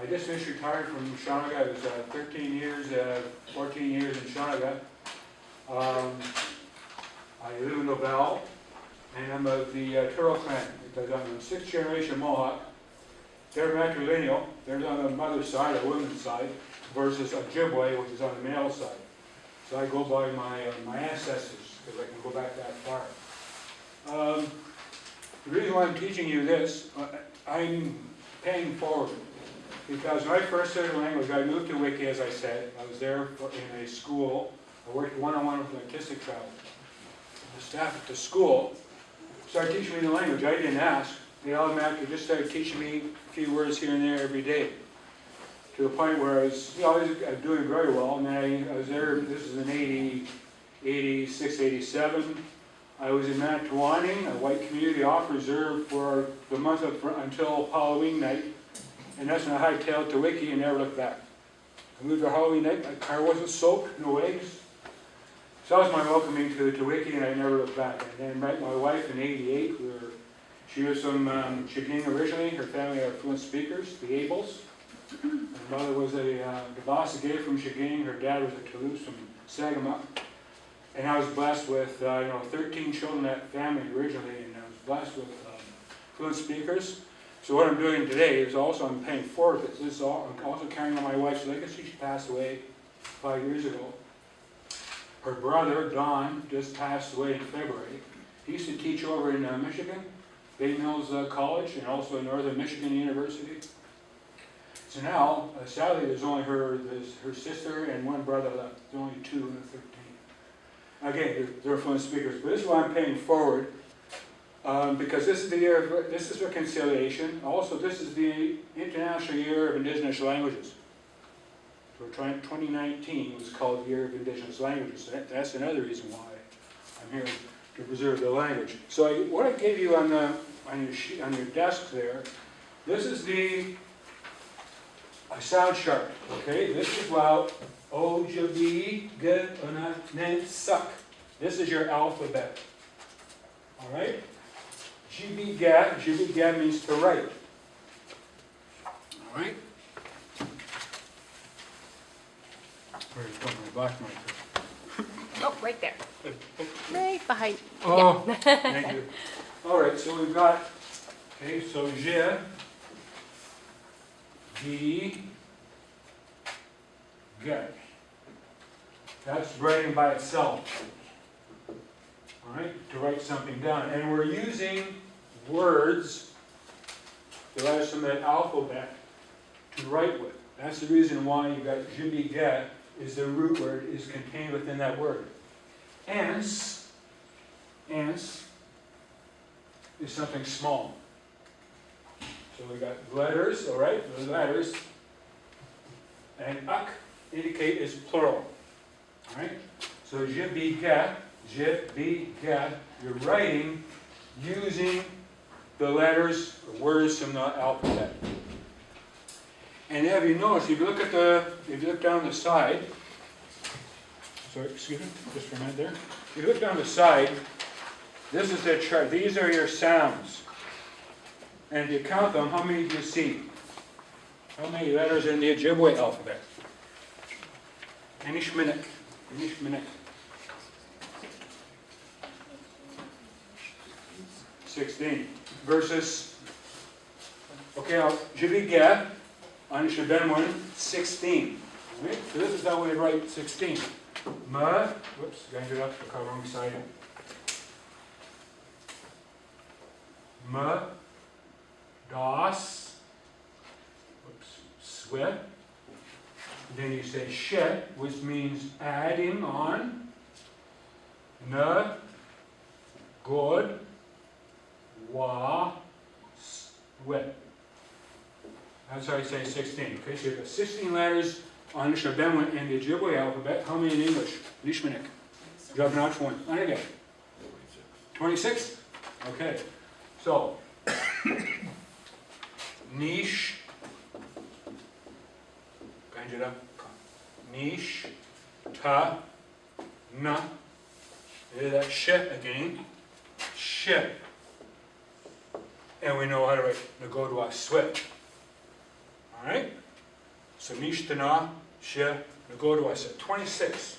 I just finished retired from Shawnigan. I was 13 years, 14 years in Shawnigan. I live in Nobel, and I'm of the Turtle clan, because I'm a 6th generation Mohawk. They're matrilineal. They're on the mother's side, or woman's side, versus Ojibway, which is on the male side. So I go by my ancestors, because I can go back that far. The reason why I'm teaching you this, I'm paying forward. Because when I first studied language, I moved to Wiki, as I said. I was there in a school. I worked one-on-one with an autistic child. The staff at the school started teaching me the language. I didn't ask. They automatically just started teaching me a few words here and there every day. To the point where I was, I was doing very well. And then I was there, this is in 86, 87. I was in Manitowoc, a white community off reserve for the month until Halloween night. And that's when I hightailed to Wiki and never looked back. I moved to Halloween night, my car wasn't soaked, no eggs. So that was my welcoming to Wiki, and I never looked back. And then met my wife in 88. She was from Chagrin originally. Her family are fluent speakers, the Abels. Her mother was the boss gay from Chagrin. Her dad was a Toulouse from Sagamore. And I was blessed with 13 children in that family originally, and I was blessed with fluent speakers. So what I'm doing today is also I'm paying forward. This is all, I'm also carrying on my wife's legacy. She passed away 5 years ago. Her brother, Don, just passed away in February. He used to teach over in Michigan, Bay Mills College, and also Northern Michigan University. So now, sadly, there's only her sister and one brother left. There's only 2 of the 13. Again, they're fluent speakers, but this is why I'm paying forward. Because this is the year of, this is reconciliation. Also, this is the International Year of Indigenous Languages. So 2019 was called the Year of Indigenous Languages. So that's another reason why I'm here to preserve the language. So what I gave you on your desk there, this is a sound chart. Okay, this is about O, J, B, G, N, N, suck. This is your alphabet. All right. Jibigad means to write. All right? Where's my black marker? Oh, right there. Right behind. Oh, yeah. Thank you. All right, so we've got, okay, so J, B, G. That's writing by itself. All right, to write something down. And we're using words, the letters from that alphabet, to write with. That's the reason why you got Jibigad, is the root word is contained within that word. Ants is something small. So we got letters, all right, the letters, and uk indicate is plural. All right, so Jibigad, you're writing using the letters, or words from the alphabet. And have you noticed, if you look down the side, sorry, excuse me, just for a minute there. If you look down the side, this is the chart. These are your sounds. And if you count them, how many do you see? How many letters in the Ojibwe alphabet? Anishinaabemdaa. 16 versus, okay, now Jibigad, Anishinaabemdaa, 16. Right? So this is how we write 16. Ma, whoops, got it up, look how wrong side. Ma, das, whoops, sweat. Then you say shet, which means adding on. Na, good. Wa, sweat. That's how you say 16. Okay, so you've got 16 letters on Anishinaabemdaa in the Ojibwe alphabet. How many in English? Nishminik. Drop an out one. On again. 26? Okay. So, niche. Kanjira. Niche. Ta. Na. There's that shit again. Shit. And we know how to write Nagodwa sweat. Alright? Anishinaabemdaa, Nagodo, I said 26.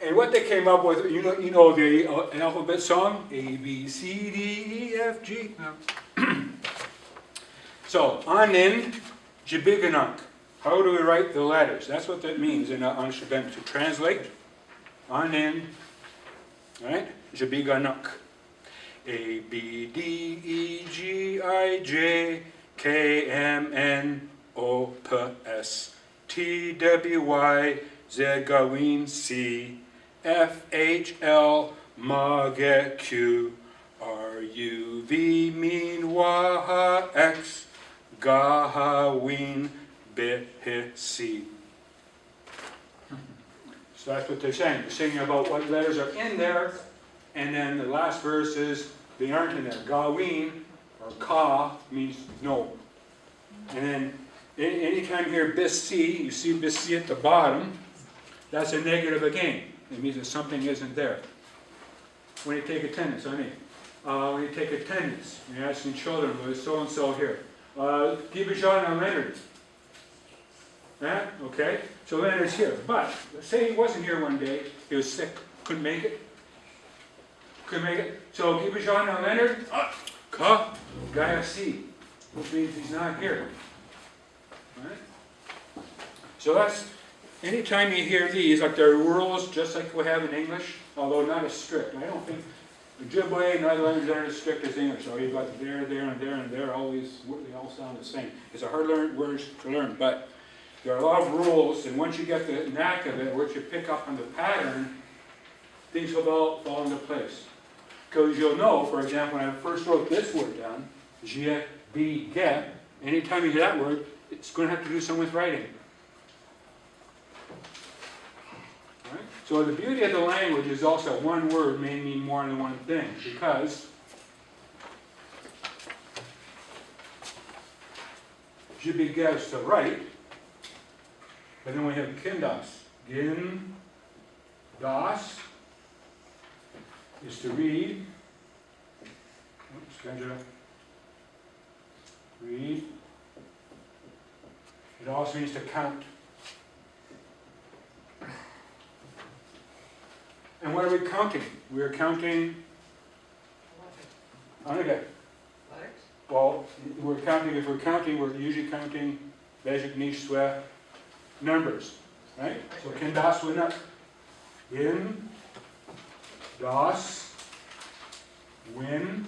And what they came up with, you know the alphabet song? A, B, C, D, E, F, G. No. So, Anin, Jibiganunk. How do we write the letters? That's what that means in Anishinaabemdaa. To translate, Anin, right? Jibiganunk. A, B, D, E, G, I, J, K, M, N, O, P, S, T, W, Y, Z, Gawin, C, F, H, L, Mage, Q, R, U, V, Min, Waha, X, Gaha, Win, B, H, C. So that's what they're saying. They're singing about what letters are in there, and then the last verse is they aren't in there. Gawin, or Ka, means no. And then anytime you hear bis C, you see bis C at the bottom, that's a negative again. It means that something isn't there. When you take attendance, when you take attendance, you're asking children, well, so-and-so here. Gibijan and Leonard. Right? Okay? So Leonard's here. But, say he wasn't here one day, he was sick, couldn't make it. So Gibijan and Leonard, Ka, Gaia C, which means he's not here. Right? So that's, anytime you hear these, like there are rules just like we have in English, although not as strict. I don't think Ojibwe and other languages aren't as strict as English. So you've got there, and there, and there, all these, they all sound the same. It's a hard words to learn, but there are a lot of rules, and once you get the knack of it, once you pick up on the pattern, things will all fall into place. Because you'll know, for example, when I first wrote this word down, je, be, get, anytime you hear that word, it's going to have to do something with writing. Right? So the beauty of the language is also one word may mean more than one thing, because je, be, get is to write, but then we have kindas. Gin, das is to read. Oops, Kendra. Read. It also means to count. And what are we counting? We are counting. Okay. Well, we're counting. If we're counting, we're usually counting basic niche sweat numbers, right? So kindas winna. In. Das, win,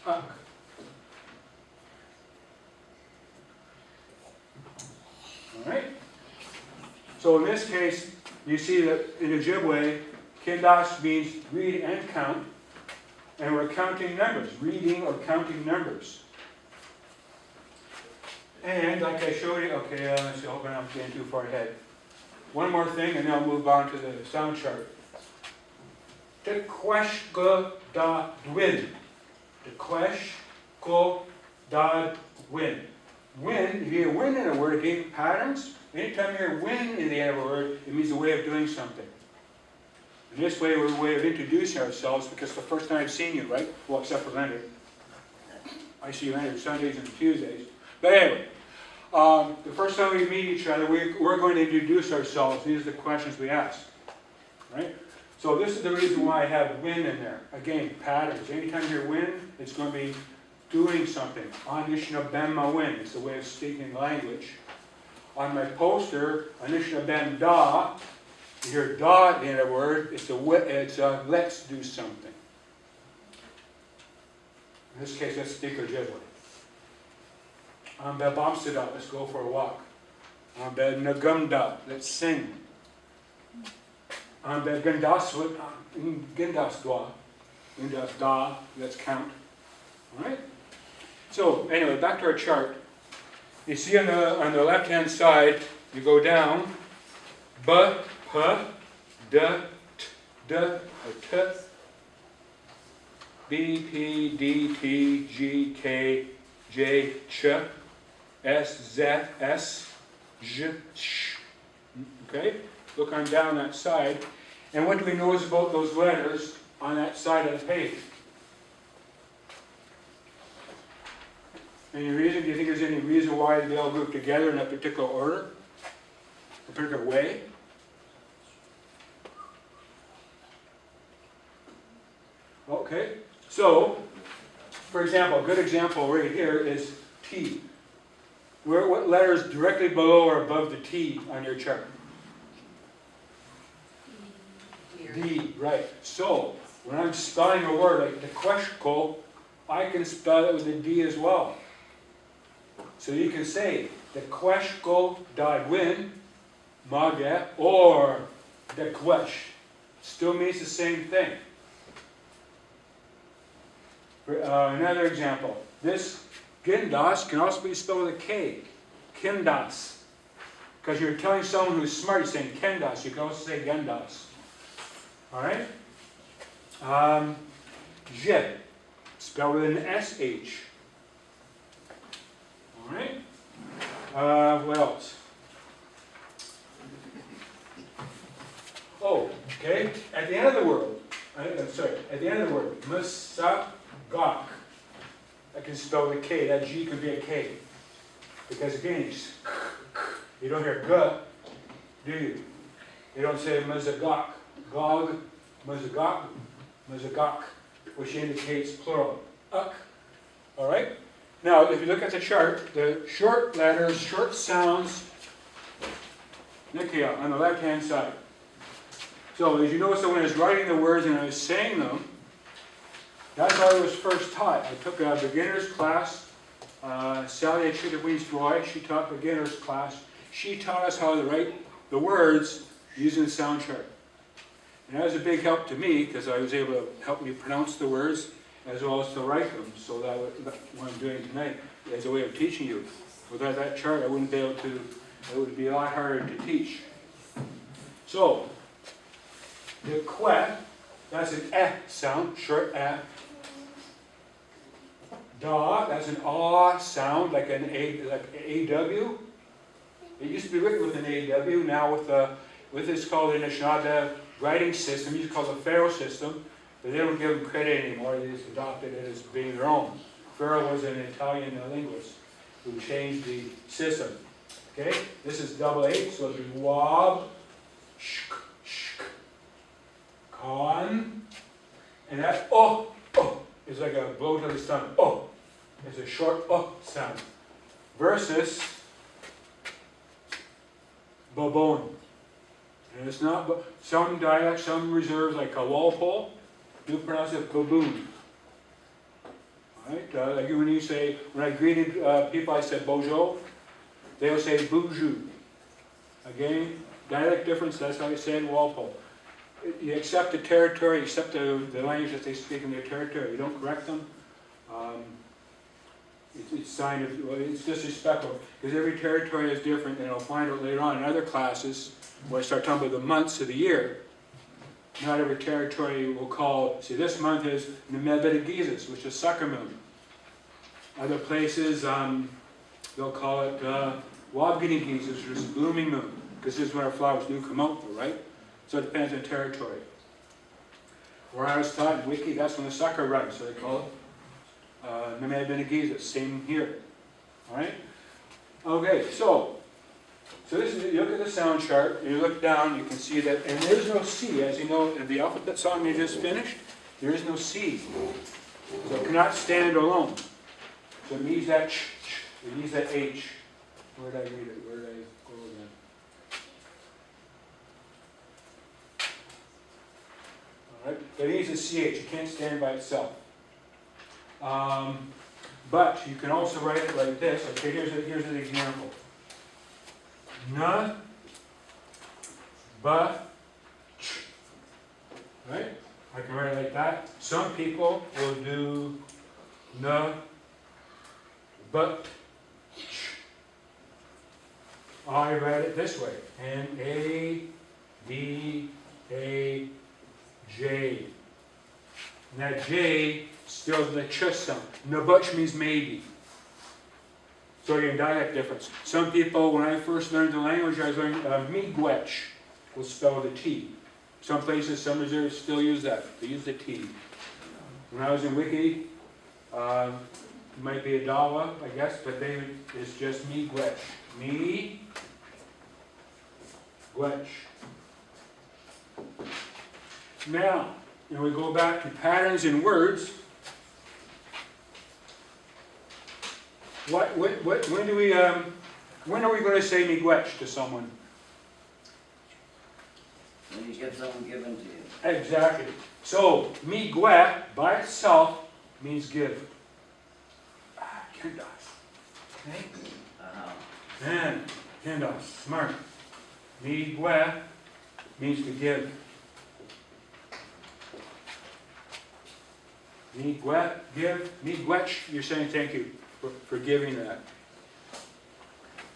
ak. All right? So in this case, you see that in Ojibwe, kindas means read and count, and we're counting numbers, reading or counting numbers. And like I showed you, okay, let's see, I hope I'm not getting too far ahead. One more thing, and then I'll move on to the sound chart. The quesh go da win. The quesh go da win. Win, if you hear win in a word, again, patterns. Anytime you hear win in the end of a word, it means a way of doing something. And this way, we're a way of introducing ourselves, because it's the first time I've seen you, right? Well, except for Leonard. I see Leonard Sundays and Tuesdays. But anyway, the first time we meet each other, we're going to introduce ourselves. These are the questions we ask, right? So this is the reason why I have win in there. Again, patterns. Anytime you hear win, it's going to be doing something. Anishinaabemdaa win. It's a way of speaking language. On my poster, Anishinaabemdaa, you hear da in a word, it's a let's do something. In this case, let's speak Ojibway. Anishinaabemdaa, let's go for a walk. Anishinaabemdaa, let's sing. Anishinaabemdaa, let's count. All right? So, anyway, back to our chart. You see on the left-hand side, you go down, b, p, d, t, d, or t, b, p, d, t, g, k, j, ch, s, z, s, j, sh. Okay? Look on down that side. And what do we notice about those letters on that side of the page? Any reason? Do you think there's any reason why they all group together in a particular order? A particular way? Okay, so, for example, a good example right here is T. What letter is directly below or above the T on your chart? D, right. So, when I'm spelling a word like tequeshko, I can spell it with a D as well. So you can say tequeshko dagwin, maga, or tequesh. Still means the same thing. Another example. This gindas can also be spelled with a K. Kindas. Because you're telling someone who's smart, you're saying kendas. You can also say gendas. Alright? Je. Spelled with an SH. Alright? What else? Oh, okay. At the end of the word, at the end of the word, musagak. I can spell with a K. That G could be a K. Because again, you don't hear G, do you? You don't say musagak. Gog, musagak, musagak, which indicates plural. Uk. Alright? Now, if you look at the chart, the short letters, short sounds, Nikia, on the left-hand side. So, as you notice, when I was writing the words and I was saying them, that's how I was first taught. I took a beginner's class. Sally Chidawis-Roy, she taught beginner's class. She taught us how to write the words using the sound chart. And that was a big help to me because I was able to help me pronounce the words as well as to write them. So that what I'm doing tonight is a way of teaching you. Without that chart, I wouldn't be able to, it would be a lot harder to teach. So, the que, that's an eh sound, short eh. Da, that's an ah sound, like an a, like AW. It used to be written with an AW, now with this called the Anishinaabemdaa writing system, used to call it the Pharaoh system, but they don't give them credit anymore, they just adopted it as being their own. Pharaoh was an Italian linguist who changed the system. Okay, this is double H, so it'll be wab, shk, shk, con, and that oh is like a blow to the stomach. Oh, it's a short sound. Versus babon. And it's not, some dialects, some reserves, like a Walpole, do pronounce it baboon. Right? Like when you say, when I greeted people, I said bojo, they'll say boujou. Again, dialect difference, that's how you say it in Walpole. You accept the territory, you accept the language that they speak in their territory. You don't correct them. It's sign of, well, it's disrespectful, because every territory is different, and I'll find out later on in other classes, when I start talking about the months of the year, not every territory will call, see this month is Nemebedegizes, which is sucker moon. Other places, they'll call it Wabginigizes, which is blooming moon, because this is when our flowers do come out, right? So it depends on territory. Where I was taught in Wiki, that's when the sucker runs, so they call it Nemebedegizes, same here. Alright? Okay, so this is, you look at the sound chart, you look down, you can see that, and there's no C, as you know, in the alphabet song you just finished, there is no C. So it cannot stand alone. So it needs that ch, it needs that H. Where did I read it? Where did I go again? Alright, but it needs a CH, it can't stand by itself. But you can also write it like this. Okay, here's an example. Na, ba, ch. Right? I can write it like that. Some people will do na, but, ch. I write it this way. N-A, B, A, J. And that J still the ch sound. Nabuch means maybe. So again, dialect difference. Some people, when I first learned the language, I was learning miigwech will spell the T. Some places, some reserves still use that. They use the T. When I was in Wiki, It might be a dawa, I guess, but it's just miigwech. Miigwech. Now, when we go back to patterns in words, when do we, when are we going to say miigwech to someone? When you get something given to you. Exactly. So, miigwe by itself means give. Kendas. Okay? Man, Kendas, smart. Miigwe means to give. Miigwe, give. Miigwech, you're saying thank you for giving that.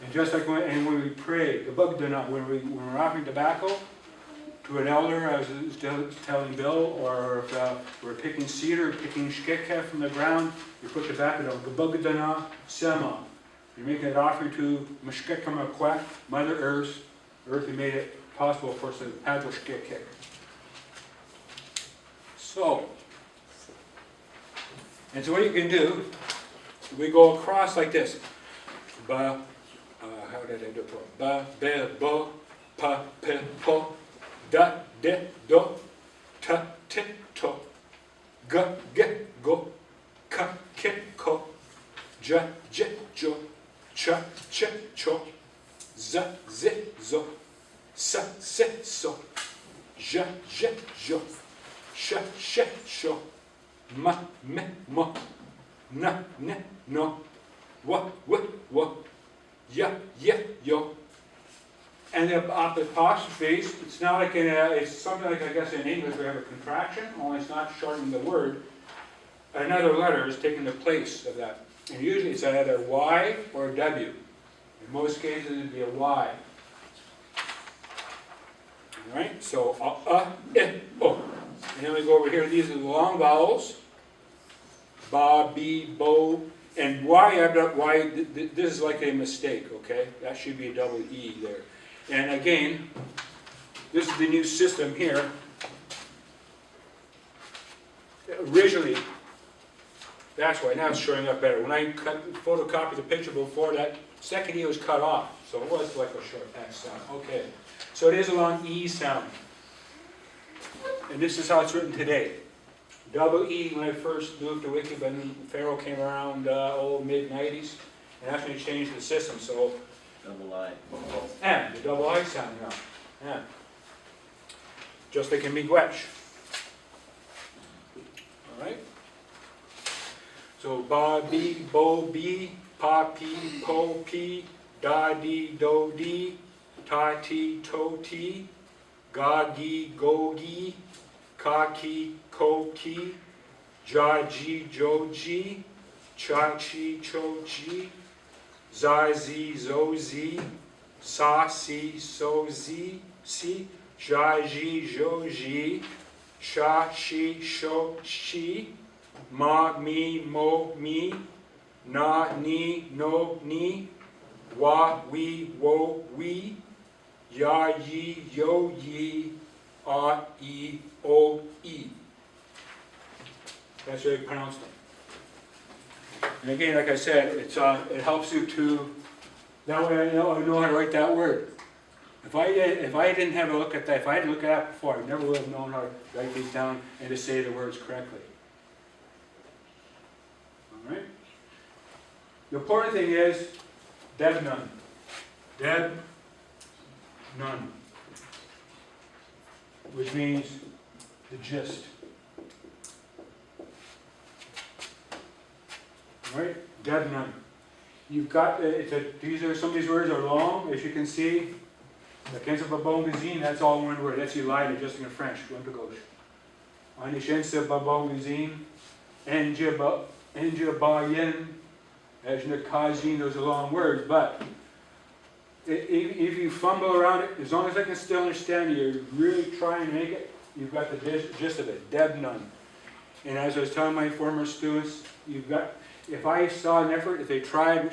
And just like when we pray, the bugdana, when we're offering tobacco to an elder, as I was telling Bill, or if we're picking cedar, picking shkeka from the ground, you put tobacco down. The bugdana sema. You're making an offering to Meshkeka Makwek, Mother Earth. Earth who made it possible for us to have the shkeka. So, and so what you can do, we go across like this. Ba, how did I do it? Ba, be, bo, pa, pe, po, da, de, do, ta, ti, to, ga, ge, go, ka, ke, ko, ja, je, jo, cha, che, cho, za, zi, zo, sa, se, so, ja, je, jo, sha, she, sho, ma, me, mo, na, ne, no, wa, wa, ya, yo. And the apostrophes, it's not like it's something like, I guess in English we have a contraction, only it's not shortening the word. Another letter is taking the place of that. And usually it's either Y or W. In most cases it'd be a Y. Alright, so o. And then we go over here, these are the long vowels. Ba, be, bo, and Y, I've got Y, this is like a mistake, okay? That should be a double E there. And again, this is the new system here. Originally, that's why, now it's showing up better. When I photocopied the picture before, that second E was cut off, so it was like a short X sound. Okay, so it is a long E sound. And this is how it's written today. Double E, when I first moved to Wiki, but Pharaoh came around mid-90s, and that's when he changed the system, so. Double I. And the double I sound now. Yeah. Just like in miigwech. Alright? So ba, be, bo, be, pa, pi, po, pi, da, di, do, di, ta, ti, to, ti, ga, gi, go, gi, ka, ki, ko, ki, ja, ji, jo, ji, cha, chi, cho, chi, za, zi, zo, zi, sa, si, so, zi, si, ja, ji, jo, ji, sha, shi, sho, shi, ma, mi, mo, mi, na, ni, no, ni, wa, we, wo, we, ya, yi, yo, yi, a, e, o, e. That's how you pronounce them. And again, like I said, it helps you to, that way I know how to write that word. If I didn't have a look at that, if I hadn't looked at that before, I never would have known how to write these down and to say the words correctly. Alright? The important thing is, deb none. Deb none. Which means the gist. Right? Deb none. You've got, some of these words are long, as you can see. Anishinaabemdaa, that's all one word. That's Elijah, just in French. Anishinaabemdaa, Enjabayin, Ejnakajin, those are long words, but if you fumble around it, as long as I can still understand you, you're really trying to make it, you've got the gist of it, deb none. And as I was telling my former students, you've got, if I saw an effort, if they tried,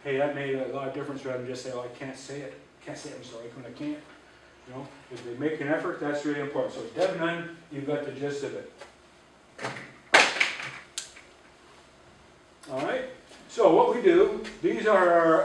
hey, that made a lot of difference rather than just say, oh, I can't say it. I'm sorry, when I can't. You know, if they make an effort, that's really important. So deb none, you've got the gist of it. All right, so what we do, these are our